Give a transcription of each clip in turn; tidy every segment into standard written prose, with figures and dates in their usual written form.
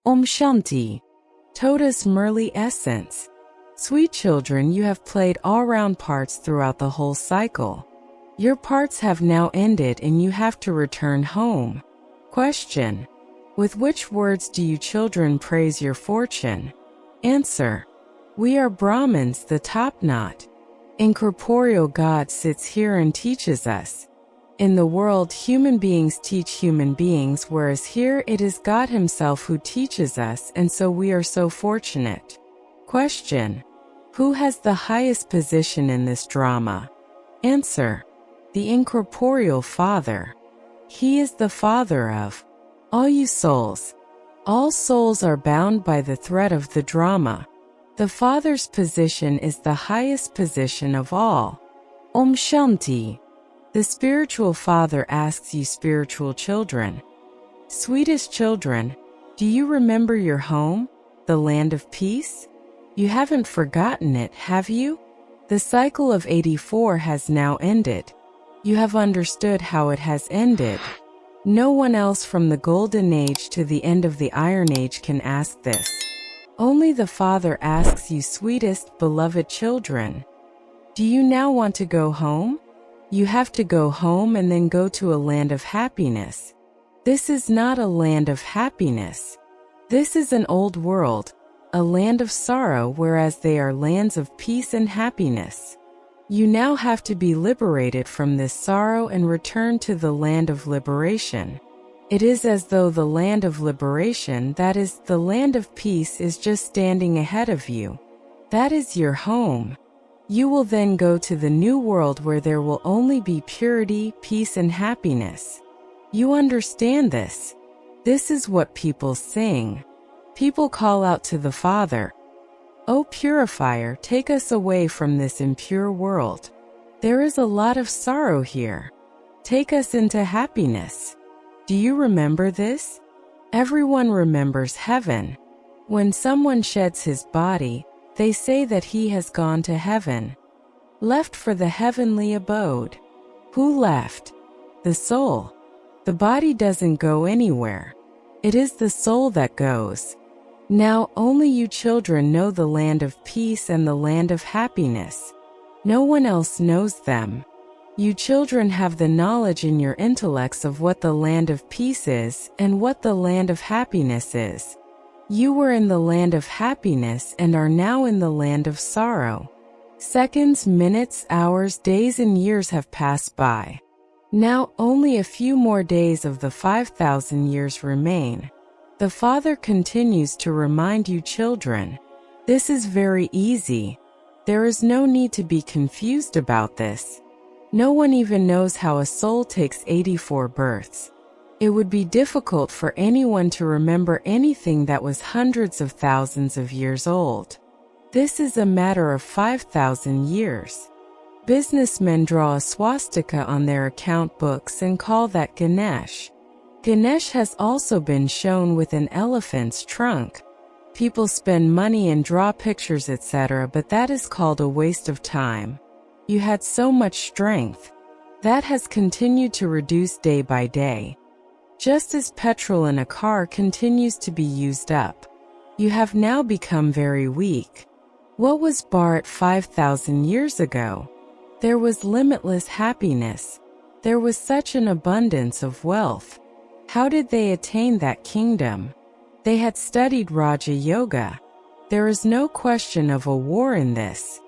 Om Shanti. Totus Murli Essence. Sweet children, you have played all-round parts throughout the whole cycle. Your parts have now ended and you have to return home. Question. With which words do you children praise your fortune? Answer. We are Brahmins, the top knot. Incorporeal God sits here and teaches us. In the world, human beings teach human beings, whereas here it is God Himself who teaches us, and so we are so fortunate. Question. Who has the highest position in this drama? Answer. The incorporeal Father. He is the Father of all you souls. All souls are bound by the thread of the drama. The Father's position is the highest position of all. Om Shanti. The spiritual Father asks you, spiritual children. Sweetest children, do you remember your home, the land of peace? You haven't forgotten it, have you? The cycle of 84 has now ended. You have understood how it has ended. No one else from the Golden Age to the end of the Iron Age can ask this. Only the Father asks you, sweetest, beloved children. Do you now want to go home? You have to go home and then go to a land of happiness. This is not a land of happiness. This is an old world, a land of sorrow, whereas they are lands of peace and happiness. You now have to be liberated from this sorrow and return to the land of liberation. It is as though the land of liberation, that is, the land of peace, is just standing ahead of you. That is your home. You will then go to the new world where there will only be purity, peace, and happiness. You understand this? This is what people sing. People call out to the Father, "O Purifier, take us away from this impure world. There is a lot of sorrow here. Take us into happiness." Do you remember this? Everyone remembers heaven. When someone sheds his body, they say that he has gone to heaven, left for the heavenly abode. Who left? The soul. The body doesn't go anywhere. It is the soul that goes. Now only you children know the land of peace and the land of happiness. No one else knows them. You children have the knowledge in your intellects of what the land of peace is and what the land of happiness is. You were in the land of happiness and are now in the land of sorrow. Seconds, minutes, hours, days, and years have passed by. Now only a few more days of the 5,000 years remain. The Father continues to remind you children, this is very easy. There is no need to be confused about this. No one even knows how a soul takes 84 births. It would be difficult for anyone to remember anything that was hundreds of thousands of years old. This is a matter of 5,000 years. Businessmen draw a swastika on their account books and call that Ganesh. Ganesh has also been shown with an elephant's trunk. People spend money and draw pictures, etc., but that is called a waste of time. You had so much strength. That has continued to reduce day by day. Just as petrol in a car continues to be used up. You have now become very weak. What was Bharat 5,000 years ago? There was limitless happiness. There was such an abundance of wealth. How did they attain that kingdom? They had studied Raja Yoga. There is no question of a war in this.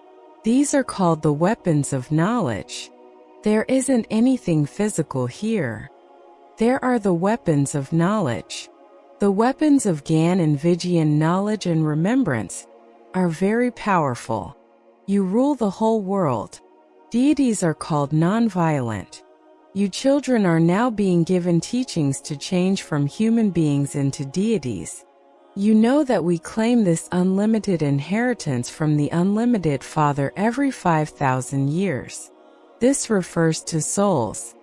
These are called the weapons of knowledge. There isn't anything physical here. There are the weapons of knowledge. The weapons of Gyan and Vijnan, knowledge and remembrance, are very powerful. You rule the whole world. Deities are called non-violent. You children are now being given teachings to change from human beings into deities. You know that we claim this unlimited inheritance from the unlimited Father every 5,000 years. This refers to souls.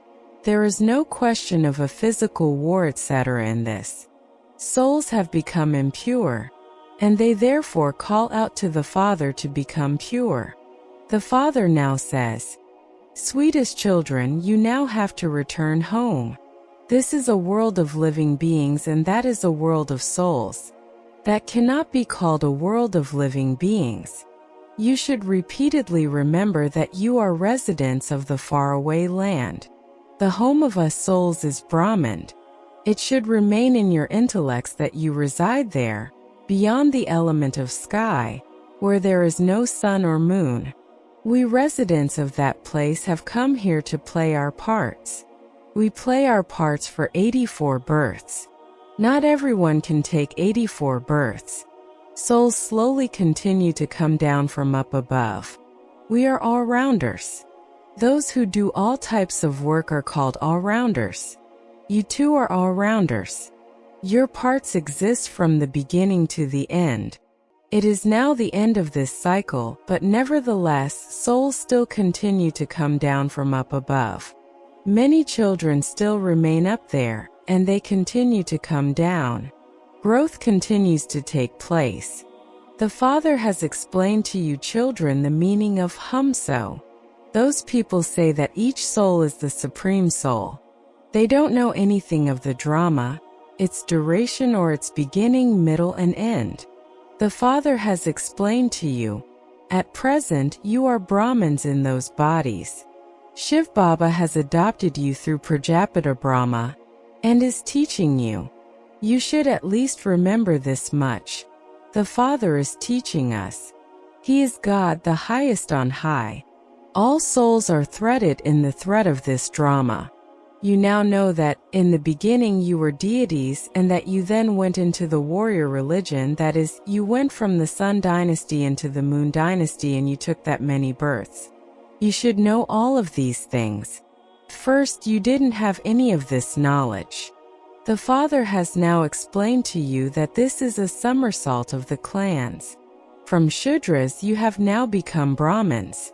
There is no question of a physical war, etc. in this. Souls have become impure, and they therefore call out to the Father to become pure. The Father now says, "Sweetest children, you now have to return home. This is a world of living beings and that is a world of souls. that cannot be called a world of living beings. You should repeatedly remember that you are residents of the faraway land. The home of us souls is Brahman. It should remain in your intellects that you reside there, beyond the element of sky, where there is no sun or moon. We residents of that place have come here to play our parts. We play our parts for 84 births. Not everyone can take 84 births. Souls slowly continue to come down from up above. We are all-rounders. Those who do all types of work are called all-rounders. You too are all-rounders. Your parts exist from the beginning to the end. It is now the end of this cycle, but nevertheless, souls still continue to come down from up above. Many children still remain up there, and they continue to come down. Growth continues to take place. The Father has explained to you children the meaning of humso. Those people say that each soul is the supreme soul. They don't know anything of the drama, its duration or its beginning, middle, and end. The Father has explained to you. At present, you are Brahmins in those bodies. Shiv Baba has adopted you through Prajapita Brahma and is teaching you. You should at least remember this much. The Father is teaching us. He is God, the highest on high. All souls are threaded in the thread of this drama. You now know that, in the beginning you were deities and that you then went into the warrior religion, that is, you went from the Sun dynasty into the Moon dynasty and you took that many births. You should know all of these things. First, you didn't have any of this knowledge. The Father has now explained to you that this is a somersault of the clans. From Shudras you have now become Brahmins.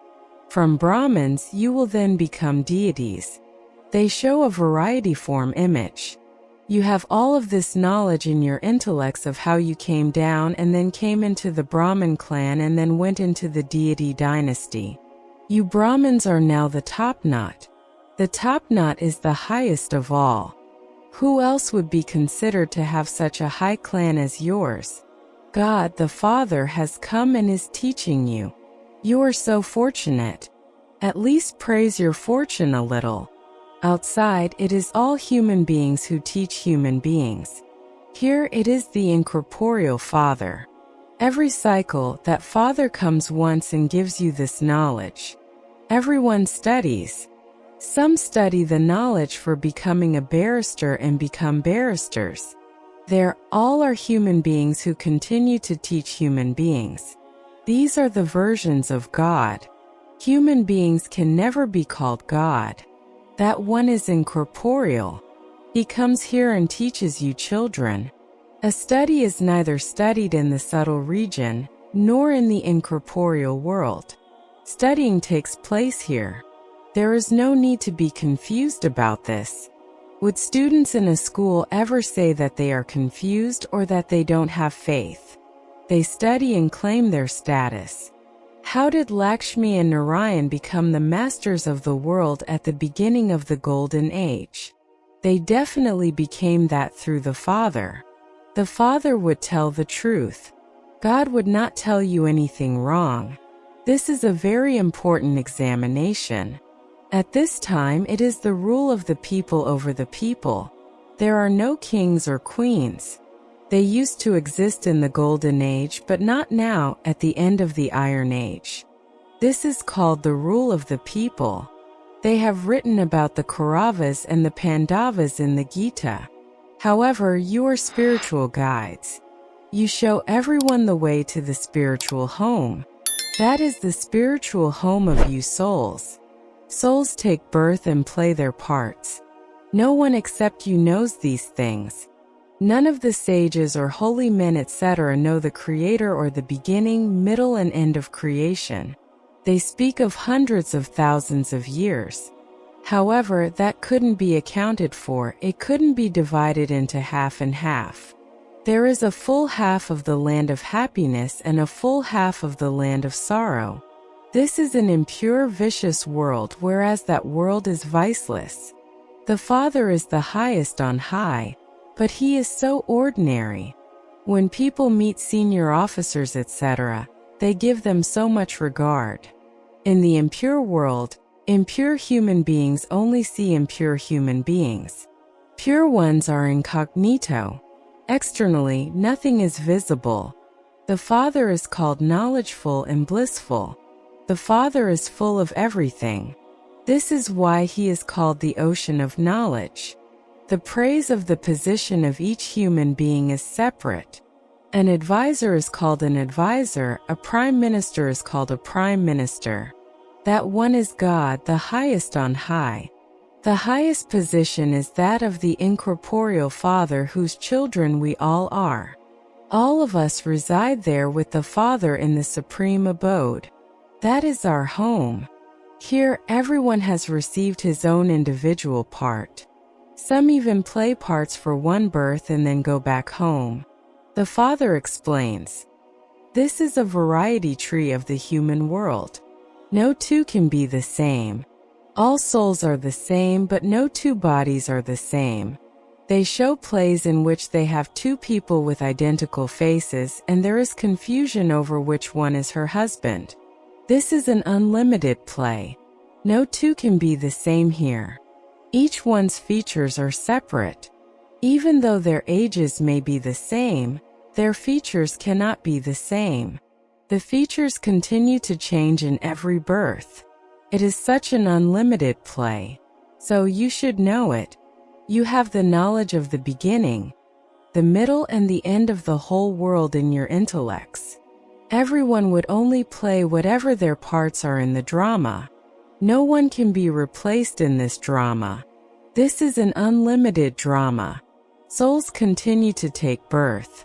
From Brahmins you will then become deities. They show a variety-form image. You have all of this knowledge in your intellects of how you came down and then came into the Brahmin clan and then went into the deity dynasty. You Brahmins are now the top knot. The top knot is the highest of all. Who else would be considered to have such a high clan as yours? God the Father has come and is teaching you. You are so fortunate. At least praise your fortune a little. Outside, it is all human beings who teach human beings. Here it is the incorporeal Father. Every cycle, that Father comes once and gives you this knowledge. Everyone studies. Some study the knowledge for becoming a barrister and become barristers. All are human beings who continue to teach human beings. These are the versions of God. Human beings can never be called God. That one is incorporeal. He comes here and teaches you children. A study is neither studied in the subtle region, nor in the incorporeal world. Studying takes place here. There is no need to be confused about this. Would students in a school ever say that they are confused or that they don't have faith? They study and claim their status. How did Lakshmi and Narayan become the masters of the world at the beginning of the Golden Age? They definitely became that through the Father. The Father would tell the truth. God would not tell you anything wrong. This is a very important examination. At this time, it is the rule of the people over the people. There are no kings or queens. They used to exist in the Golden Age, but not now, at the end of the Iron Age. This is called the rule of the people. They have written about the Kauravas and the Pandavas in the Gita. However, you are spiritual guides. You show everyone the way to the spiritual home. That is the spiritual home of you souls. Souls take birth and play their parts. No one except you knows these things. None of the sages or holy men etc. know the Creator or the beginning, middle, and end of creation. They speak of hundreds of thousands of years. However, that couldn't be accounted for. It couldn't be divided into half and half. There is a full half of the land of happiness and a full half of the land of sorrow. This is an impure, vicious world, whereas that world is viceless. The Father is the highest on high. But he is so ordinary. When people meet senior officers, etc., they give them so much regard. In the impure world, impure human beings only see impure human beings. Pure ones are incognito. Externally, nothing is visible. The Father is called knowledgeful and blissful. The Father is full of everything. This is why He is called the ocean of knowledge. The praise of the position of each human being is separate. An advisor is called an advisor, a prime minister is called a prime minister. That one is God, the highest on high. The highest position is that of the incorporeal Father whose children we all are. All of us reside there with the Father in the supreme abode. That is our home. Here, everyone has received his own individual part. Some even play parts for one birth and then go back home. The Father explains, "This is a variety tree of the human world. No two can be the same. All souls are the same, but no two bodies are the same. They show plays in which they have two people with identical faces, and there is confusion over which one is her husband. This is an unlimited play. No two can be the same here. Each one's features are separate. Even though their ages may be the same, their features cannot be the same. The features continue to change in every birth. It is such an unlimited play. So you should know it. You have the knowledge of the beginning, the middle and the end of the whole world in your intellects. Everyone would only play whatever their parts are in the drama. No one can be replaced in this drama. This is an unlimited drama. Souls continue to take birth.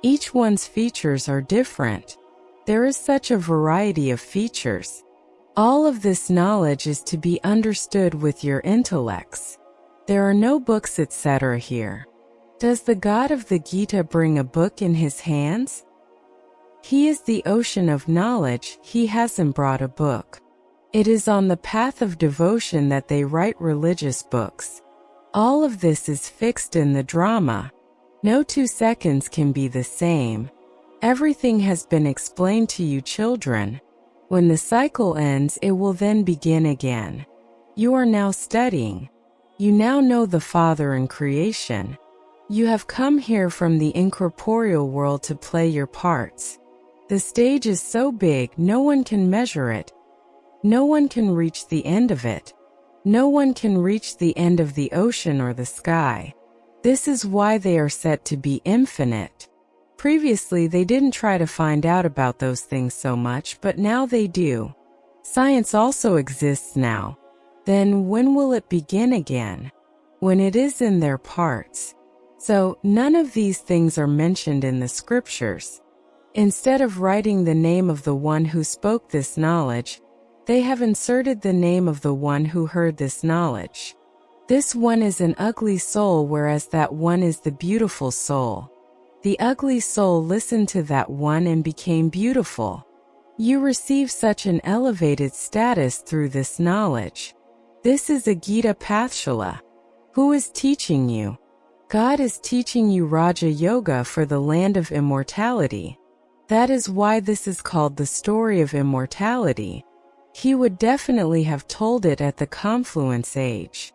Each one's features are different. There is such a variety of features. All of this knowledge is to be understood with your intellects. There are no books, etc. here. Does the God of the Gita bring a book in his hands? He is the ocean of knowledge. He hasn't brought a book. It is on the path of devotion that they write religious books. All of this is fixed in the drama. No 2 seconds can be the same. Everything has been explained to you, children. When the cycle ends, it will then begin again. You are now studying. You now know the Father in creation. You have come here from the incorporeal world to play your parts. The stage is so big, no one can measure it. No one can reach the end of it. No one can reach the end of the ocean or the sky. This is why they are said to be infinite. Previously, they didn't try to find out about those things so much, but now they do. Science also exists now. Then when will it begin again? When it is in their parts. So, none of these things are mentioned in the scriptures. Instead of writing the name of the one who spoke this knowledge, they have inserted the name of the one who heard this knowledge. This one is an ugly soul, whereas that one is the beautiful soul. The ugly soul listened to that one and became beautiful. You receive such an elevated status through this knowledge. This is a Gita Pathshala. Who is teaching you? God is teaching you Raja Yoga for the land of immortality. That is why this is called the story of immortality. He would definitely have told it at the confluence age.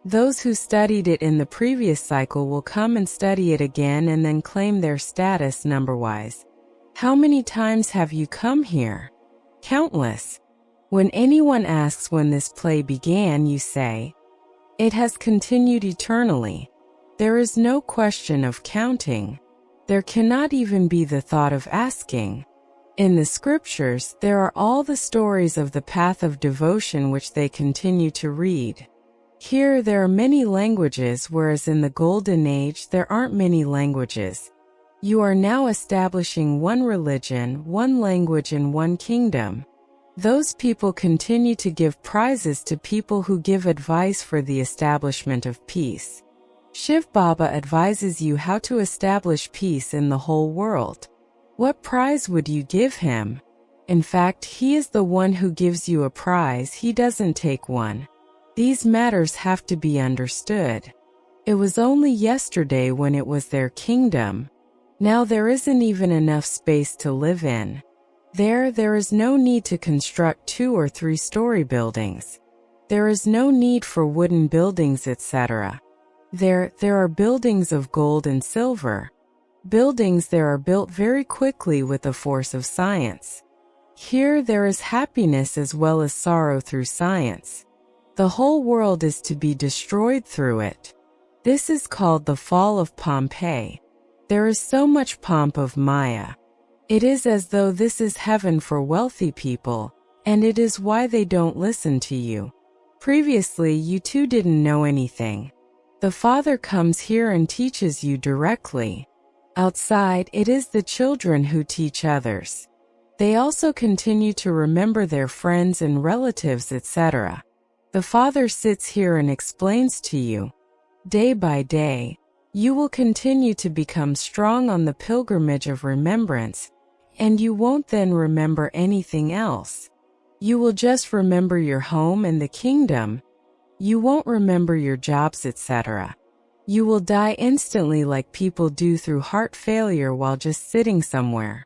Those who studied it in the previous cycle will come and study it again and then claim their status number-wise. How many times have you come here? Countless. When anyone asks when this play began, you say, "It has continued eternally." There is no question of counting. There cannot even be the thought of asking. In the scriptures, there are all the stories of the path of devotion which they continue to read. Here there are many languages, whereas in the Golden Age there aren't many languages. You are now establishing one religion, one language, and one kingdom. Those people continue to give prizes to people who give advice for the establishment of peace. Shiv Baba advises you how to establish peace in the whole world. What prize would you give him? In fact, he is the one who gives you a prize, he doesn't take one. These matters have to be understood. It was only yesterday when it was their kingdom. Now there isn't even enough space to live in. There is no need to construct 2- or 3-story buildings. There is no need for wooden buildings, etc. There are buildings of gold and silver. Buildings there are built very quickly with the force of science. Here there is happiness as well as sorrow through science. The whole world is to be destroyed through it. This is called the fall of Pompeii. There is so much pomp of Maya. It is as though this is heaven for wealthy people, and it is why they don't listen to you. Previously you too didn't know anything. The Father comes here and teaches you directly. Outside, it is the children who teach others. They also continue to remember their friends and relatives, etc. The Father sits here and explains to you. Day by day, you will continue to become strong on the pilgrimage of remembrance, and you won't then remember anything else. You will just remember your home and the kingdom. You won't remember your jobs, etc. You will die instantly like people do through heart failure while just sitting somewhere.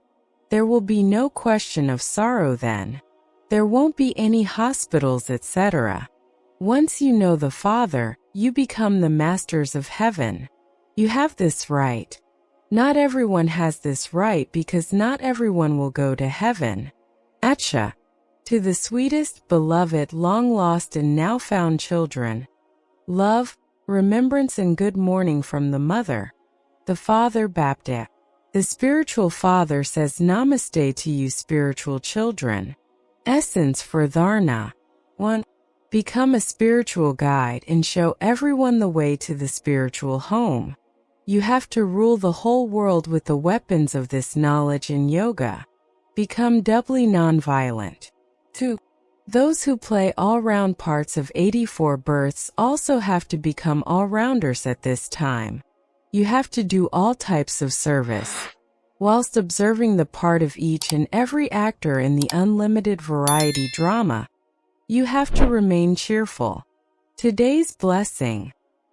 There will be no question of sorrow then. There won't be any hospitals, etc. Once you know the Father, you become the masters of heaven. You have this right. Not everyone has this right because not everyone will go to heaven. Acha. To the sweetest, beloved, long-lost and now-found children. Love, remembrance and good morning from the Mother. The Father Baptist. The spiritual Father says Namaste to you spiritual children. Essence for Dharna. 1. Become a spiritual guide and show everyone the way to the spiritual home. You have to rule the whole world with the weapons of this knowledge in yoga. Become doubly non-violent. 2. Those who play all-round parts of 84 births also have to become all-rounders at this time. You have to do all types of service, whilst observing the part of each and every actor in the unlimited variety drama. You have to remain cheerful. Today's blessing.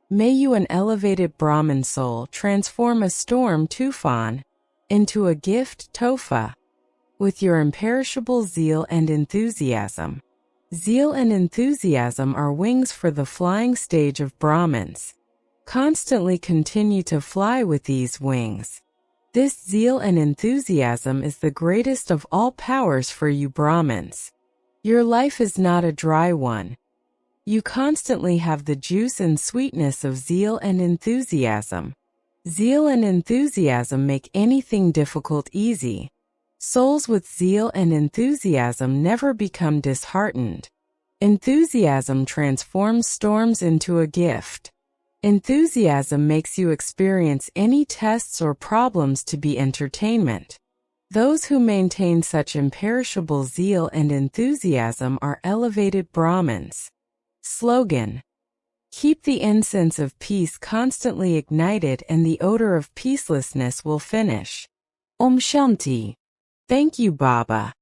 May you, an elevated Brahmin soul, transform a storm, tufan, into a gift, tofa, with your imperishable zeal and enthusiasm. Zeal and enthusiasm are wings for the flying stage of Brahmins. Constantly continue to fly with these wings. This zeal and enthusiasm is the greatest of all powers for you Brahmins. Your life is not a dry one. You constantly have the juice and sweetness of zeal and enthusiasm. Zeal and enthusiasm make anything difficult easy. Souls with zeal and enthusiasm never become disheartened. Enthusiasm transforms storms into a gift. Enthusiasm makes you experience any tests or problems to be entertainment. Those who maintain such imperishable zeal and enthusiasm are elevated Brahmins. Slogan. Keep the incense of peace constantly ignited and the odor of peacelessness will finish. Om Shanti. Thank you, Baba.